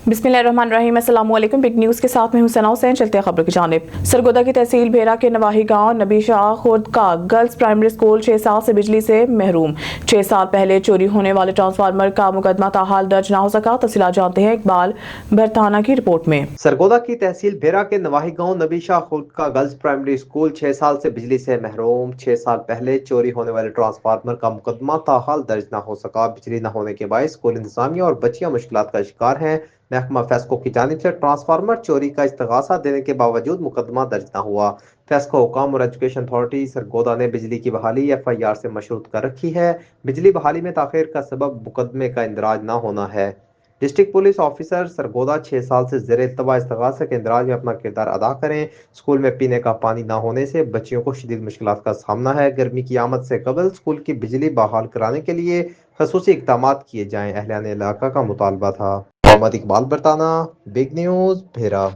बिस्मिल्लाहिर्रहमानिर्रहीम। अस्सलाम वालेकुम। बिग न्यूज़ के साथ में हूं सना हुसैन। चलते हैं खबरों की जानिब। सरगोदा की तहसील भेरा के नवाही गांव नबी शाह खुर्द का गर्ल्स प्राइमरी स्कूल 6 साल से बिजली से महरूम। 6 साल पहले चोरी होने वाले ट्रांसफार्मर का मुकदमा ताहाल दर्ज न हो सका। तफसीलात जानते हैं इकबाल बरताना की रिपोर्ट में। सरगोदा की तहसील भेरा के नवाही गांव नबी शाह खुर्द का गर्ल्स प्राइमरी स्कूल 6 साल से बिजली से महरूम। 6 साल पहले चोरी होने वाले ट्रांसफार्मर का मुकदमा ताहाल दर्ज न हो सका। बिजली न होने के बायस स्कूल इंतजामिया और बच्चियां मुश्किलात का शिकार हैं। महकमा फेस्को की जानिब से ट्रांसफार्मर चोरी का इस्तगासा देने के बावजूद मुकदमा दर्ज न हुआ। फेस्को हुकाम और एजुकेशन अथॉरिटी सरगोदा ने बिजली की बहाली FIR से मशरूत कर रखी है। बिजली बहाली में ताखिर का सबब मुकदमे का इंदराज न होना है। डिस्ट्रिक्ट पुलिस ऑफिसर सरगोदा 6 साल से ज़ेर इल्तवा इस्तगासा के इंदराज में अपना किरदार अदा करें। स्कूल में पीने का पानी न होने से बच्चियों को शदीद मुश्किलात का सामना है। गर्मी की आमद से कबल स्कूल की बिजली बहाल कराने के लिए खसूसी इक़दामात किए जाएं, अहलियान इलाका का मुतालबा था। मोहम्मद इकबाल बरताना, बिग न्यूज़ भेरा।